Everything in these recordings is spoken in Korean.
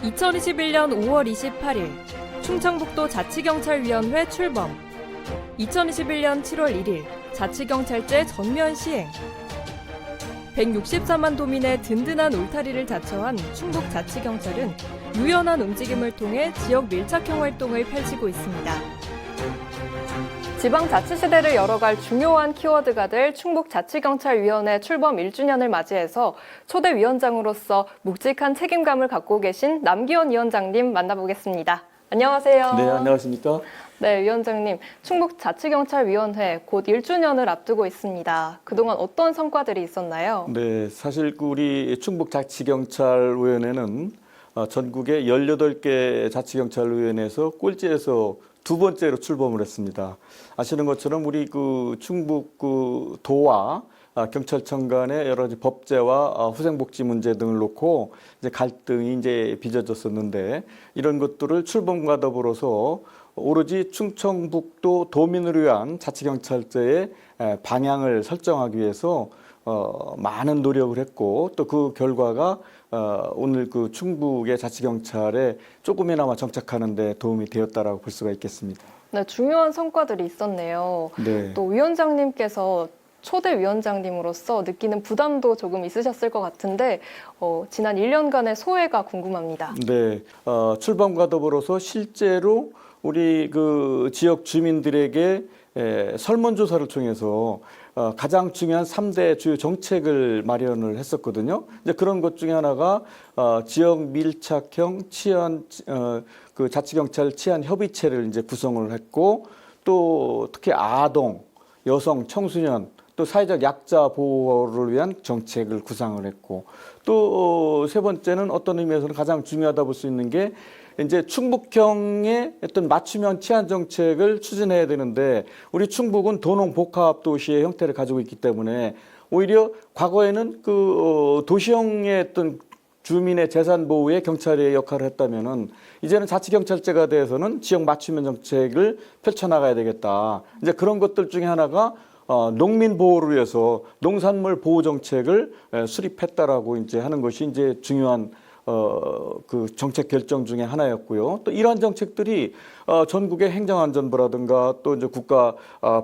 2021년 5월 28일 충청북도 자치경찰위원회 출범. 2021년 7월 1일 자치경찰제 전면 시행. 164만 도민의 든든한 울타리를 자처한 충북자치경찰은 유연한 움직임을 통해 지역 밀착형 활동을 펼치고 있습니다. 지방자치시대를 열어갈 중요한 키워드가 될 충북자치경찰위원회 출범 1주년을 맞이해서 초대 위원장으로서 묵직한 책임감을 갖고 계신 남기원 위원장님 만나보겠습니다. 안녕하세요. 네, 안녕하십니까? 네, 위원장님. 충북자치경찰위원회 곧 1주년을 앞두고 있습니다. 그동안 어떤 성과들이 있었나요? 네, 사실 우리 충북자치경찰위원회는 전국의 18개 자치경찰위원회에서 꼴찌에서 두 번째로 출범을 했습니다. 아시는 것처럼 우리 충북 도와 경찰청 간의 여러 가지 법제와 후생복지 문제 등을 놓고 이제 갈등이 이제 빚어졌었는데, 이런 것들을 출범과 더불어서 오로지 충청북도 도민을 위한 자치경찰제의 방향을 설정하기 위해서 많은 노력을 했고, 또 그 결과가 오늘 충북의 자치경찰에 조금이나마 정착하는 데 도움이 되었다라고 볼 수가 있겠습니다. 네, 중요한 성과들이 있었네요. 네. 또 위원장님께서 초대 위원장님으로서 느끼는 부담도 조금 있으셨을 것 같은데 지난 1년간의 소회가 궁금합니다. 네, 출범과 더불어서 실제로 우리 지역 주민들에게 설문조사를 통해서 가장 중요한 3대 주요 정책을 마련을 했었거든요. 이제 그런 것 중에 하나가 지역 밀착형 자치경찰 치안 협의체를 이제 구성을 했고, 또 특히 아동, 여성, 청소년, 또 사회적 약자 보호를 위한 정책을 구상을 했고, 또 세 번째는 어떤 의미에서는 가장 중요하다 볼 수 있는 게 이제 충북형의 어떤 맞춤형 치안 정책을 추진해야 되는데, 우리 충북은 도농 복합 도시의 형태를 가지고 있기 때문에 오히려 과거에는 도시형의 어떤 주민의 재산 보호에 경찰의 역할을 했다면은, 이제는 자치경찰제가 돼서는 지역 맞춤형 정책을 펼쳐나가야 되겠다. 이제 그런 것들 중에 하나가 농민 보호를 위해서 농산물 보호 정책을 수립했다라고 이제 하는 것이 이제 중요한 정책 결정 중에 하나였고요. 또 이러한 정책들이 전국의 행정안전부라든가 또 이제 국가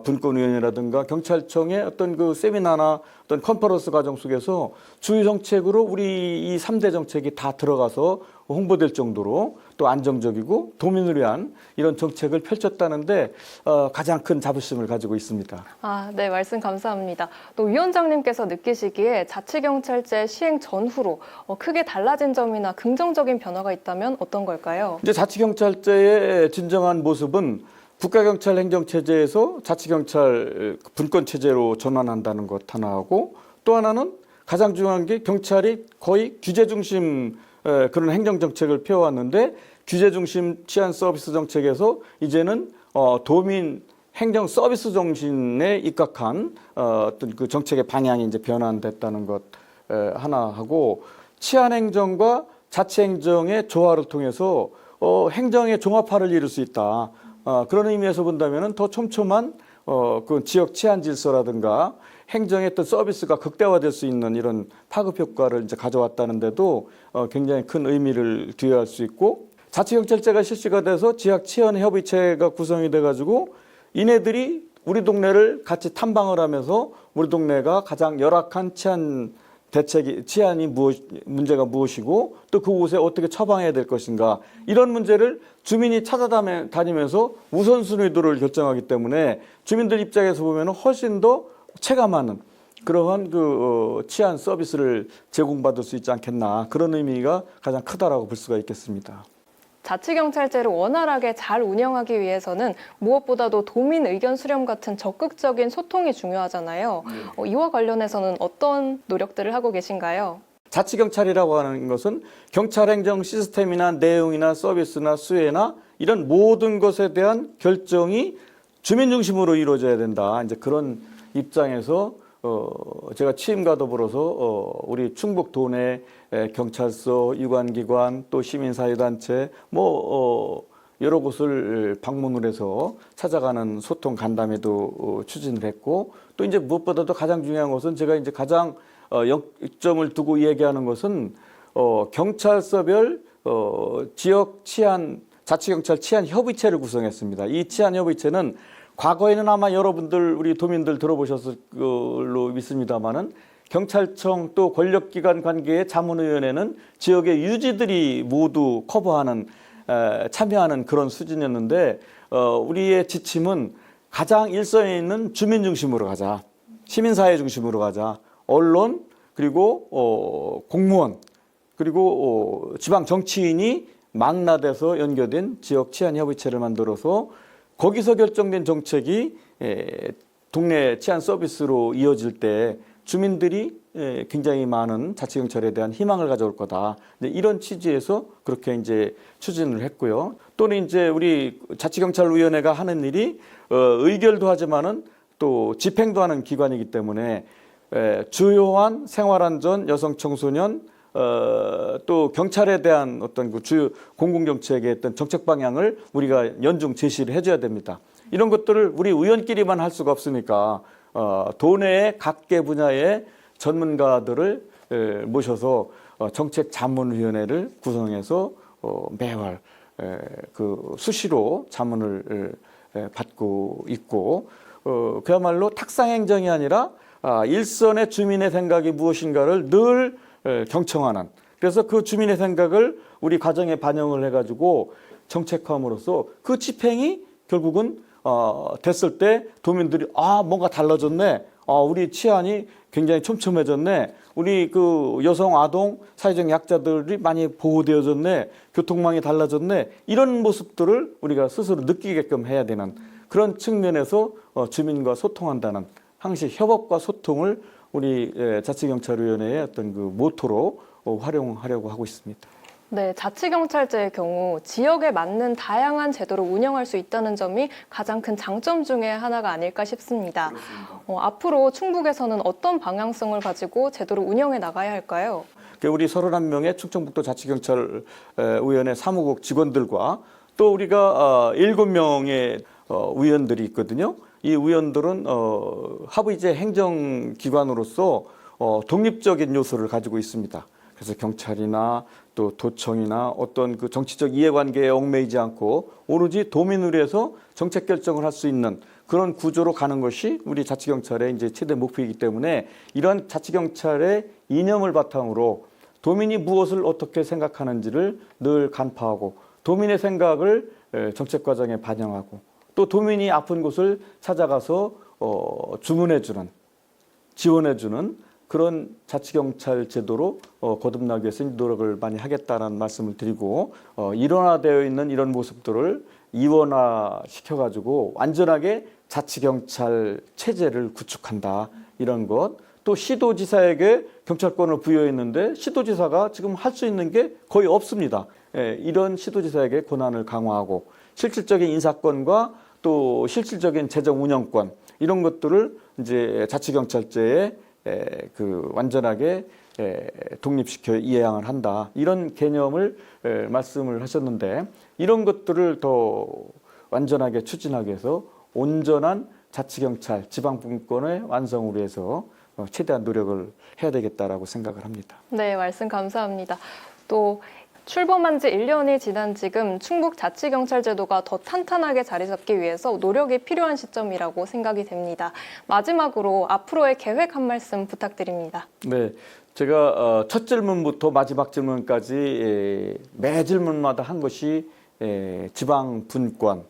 분권위원회라든가 경찰청의 어떤 세미나나 어떤 컨퍼런스 과정 속에서 주요 정책으로 우리 이 3대 정책이 다 들어가서 홍보될 정도로 또 안정적이고 도민을 위한 이런 정책을 펼쳤다는데 가장 큰 자부심을 가지고 있습니다. 네, 말씀 감사합니다. 또 위원장님께서 느끼시기에 자치경찰제 시행 전후로 크게 달라진 점이나 긍정적인 변화가 있다면 어떤 걸까요? 이제 자치경찰제의 진정한 모습은 국가경찰 행정체제에서 자치경찰 분권체제로 전환한다는 것 하나하고, 또 하나는 가장 중요한 게 경찰이 거의 규제 중심 그런 행정정책을 펴왔는데, 규제 중심 치안 서비스 정책에서 이제는 도민 행정 서비스 정신에 입각한 어떤 정책의 방향이 이제 변환됐다는 것 하나 하고, 치안 행정과 자치 행정의 조화를 통해서 행정의 종합화를 이룰 수 있다. 그런 의미에서 본다면은 더 촘촘한 그 지역 치안 질서라든가 행정의 어떤 서비스가 극대화될 수 있는 이런 파급 효과를 이제 가져왔다는데도 굉장히 큰 의미를 부여할 수 있고, 자치경찰제가 실시가 돼서 지역 치안 협의체가 구성이 돼가지고 이네들이 우리 동네를 같이 탐방을 하면서 우리 동네가 가장 열악한 치안이 문제가 무엇이고 또 그곳에 어떻게 처방해야 될 것인가, 이런 문제를 주민이 찾아다니면서 우선순위도를 결정하기 때문에 주민들 입장에서 보면 훨씬 더 체감하는 그러한 치안 서비스를 제공받을 수 있지 않겠나, 그런 의미가 가장 크다라고 볼 수가 있겠습니다. 자치경찰제를 원활하게 잘 운영하기 위해서는 무엇보다도 도민 의견 수렴 같은 적극적인 소통이 중요하잖아요. 이와 관련해서는 어떤 노력들을 하고 계신가요? 자치경찰이라고 하는 것은 경찰 행정 시스템이나 내용이나 서비스나 수혜나 이런 모든 것에 대한 결정이 주민 중심으로 이루어져야 된다. 이제 그런 입장에서 제가 취임과 더불어서 우리 충북 도내 경찰서, 유관기관, 또 시민사회단체 여러 곳을 방문을 해서 찾아가는 소통 간담회도 추진을 했고, 또 이제 무엇보다도 가장 중요한 것은 제가 이제 가장 역점을 두고 얘기하는 것은 경찰서별 지역 치안 자치경찰 치안 협의체를 구성했습니다. 이 치안 협의체는 과거에는 아마 여러분들 우리 도민들 들어보셨을 걸로 믿습니다만은 경찰청 또 권력기관 관계의 자문위원회는 지역의 유지들이 모두 커버하는 참여하는 그런 수준이었는데 우리의 지침은 가장 일선에 있는 주민 중심으로 가자, 시민사회 중심으로 가자, 언론 그리고 공무원 그리고 지방 정치인이 망라돼서 연결된 지역 치안 협의체를 만들어서 거기서 결정된 정책이 동네 치안 서비스로 이어질 때 주민들이 굉장히 많은 자치경찰에 대한 희망을 가져올 거다. 이런 취지에서 그렇게 이제 추진을 했고요. 또는 이제 우리 자치경찰위원회가 하는 일이 의결도 하지만은 또 집행도 하는 기관이기 때문에 주요한 생활안전, 여성 청소년 또 경찰에 대한 어떤 그 주요 공공정책의 어떤 정책 방향을 우리가 연중 제시를 해줘야 됩니다. 이런 것들을 우리 의원끼리만 할 수가 없으니까 도내의 각계 분야의 전문가들을 모셔서 정책 자문위원회를 구성해서 매월 그 수시로 자문을 받고 있고 그야말로 탁상행정이 아니라 일선의 주민의 생각이 무엇인가를 늘 경청하는 그래서 그 주민의 생각을 우리 과정에 반영을 해가지고 정책화함으로써 그 집행이 결국은 됐을 때 도민들이 뭔가 달라졌네. 우리 치안이 굉장히 촘촘해졌네. 우리 그 여성, 아동, 사회적 약자들이 많이 보호되어졌네. 교통망이 달라졌네. 이런 모습들을 우리가 스스로 느끼게끔 해야 되는 그런 측면에서 주민과 소통한다는 항시 협업과 소통을 우리 자치경찰위원회의 어떤 그 모토로 활용하려고 하고 있습니다. 네, 자치경찰제의 경우 지역에 맞는 다양한 제도를 운영할 수 있다는 점이 가장 큰 장점 중에 하나가 아닐까 싶습니다. 앞으로 충북에서는 어떤 방향성을 가지고 제도를 운영해 나가야 할까요? 우리 31명의 충청북도 자치경찰위원회 사무국 직원들과 또 우리가 7명의 위원들이 있거든요. 이 위원들은 하부이제 행정기관으로서 독립적인 요소를 가지고 있습니다. 그래서 경찰이나 또 도청이나 어떤 그 정치적 이해관계에 얽매이지 않고 오로지 도민을 위해서 정책 결정을 할 수 있는 그런 구조로 가는 것이 우리 자치경찰의 이제 최대 목표이기 때문에 이런 자치경찰의 이념을 바탕으로 도민이 무엇을 어떻게 생각하는지를 늘 간파하고 도민의 생각을 정책 과정에 반영하고 또 도민이 아픈 곳을 찾아가서 주문해주는 지원해주는 그런 자치경찰 제도로 거듭나기 위해서 노력을 많이 하겠다는 말씀을 드리고 일원화되어 있는 이런 모습들을 이원화시켜가지고 완전하게 자치경찰 체제를 구축한다 이런 것. 또 시도지사에게 경찰권을 부여했는데 시도지사가 지금 할 수 있는 게 거의 없습니다. 이런 시도지사에게 권한을 강화하고 실질적인 인사권과 또 실질적인 재정 운영권 이런 것들을 이제 자치경찰제에 그 완전하게 독립시켜 이해양을 한다 이런 개념을 말씀을 하셨는데 이런 것들을 더 완전하게 추진하기 위해서 온전한 자치경찰 지방분권의 완성을 위해서 최대한 노력을 해야 되겠다라고 생각을 합니다. 네, 말씀 감사합니다. 또 출범한 지 1년이 지난 지금 충북 자치경찰제도가 더 탄탄하게 자리 잡기 위해서 노력이 필요한 시점이라고 생각이 됩니다. 마지막으로 앞으로의 계획 한 말씀 부탁드립니다. 네, 제가 첫 질문부터 마지막 질문까지 매 질문마다 한 것이 지방 분권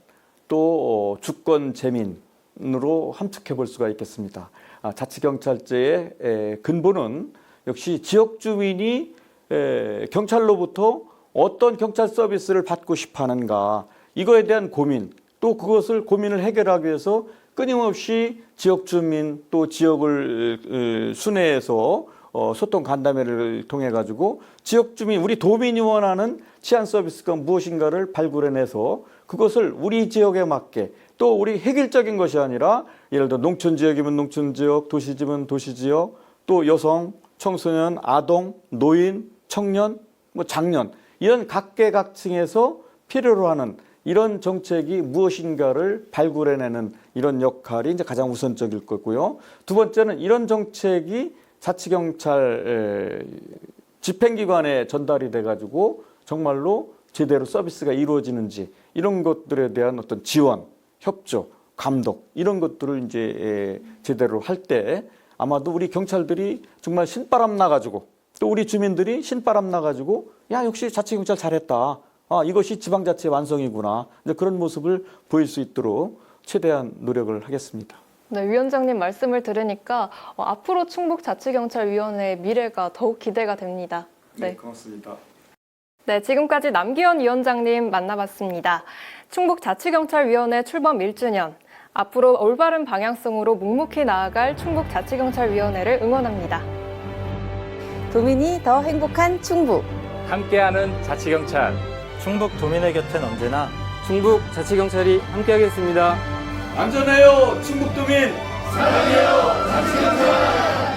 또 주권 재민으로 함축해 볼 수가 있겠습니다. 자치경찰제의 근본은 역시 지역 주민이 경찰로부터 어떤 경찰 서비스를 받고 싶어 하는가 이거에 대한 고민 또 그것을 고민을 해결하기 위해서 끊임없이 지역 주민 또 지역을 순회해서 소통 간담회를 통해 가지고 지역 주민 우리 도민이 원하는 치안 서비스가 무엇인가를 발굴해내서 그것을 우리 지역에 맞게 또 우리 획일적인 것이 아니라 예를 들어 농촌 지역이면 농촌 지역, 도시 지역이면 도시 지역, 또 여성, 청소년, 아동, 노인, 청년, 장년 이런 각계각층에서 필요로 하는 이런 정책이 무엇인가를 발굴해내는 이런 역할이 이제 가장 우선적일 거고요. 두 번째는 이런 정책이 자치경찰 집행기관에 전달이 돼가지고 정말로 제대로 서비스가 이루어지는지 이런 것들에 대한 어떤 지원, 협조, 감독 이런 것들을 이제 제대로 할 때 아마도 우리 경찰들이 정말 신바람 나가지고 또 우리 주민들이 신바람 나가지고 야 역시 자치경찰 잘했다. 아 이것이 지방자치의 완성이구나. 이제 그런 모습을 보일 수 있도록 최대한 노력을 하겠습니다. 네, 위원장님 말씀을 들으니까 앞으로 충북자치경찰위원회의 미래가 더욱 기대가 됩니다. 네, 고맙습니다. 네, 지금까지 남기현 위원장님 만나봤습니다. 충북자치경찰위원회 출범 1주년. 앞으로 올바른 방향성으로 묵묵히 나아갈 충북자치경찰위원회를 응원합니다. 도민이 더 행복한 충북. 함께하는 자치경찰. 충북 도민의 곁엔 언제나 충북 자치경찰이 함께하겠습니다. 안전해요, 충북도민. 사랑해요, 자치경찰.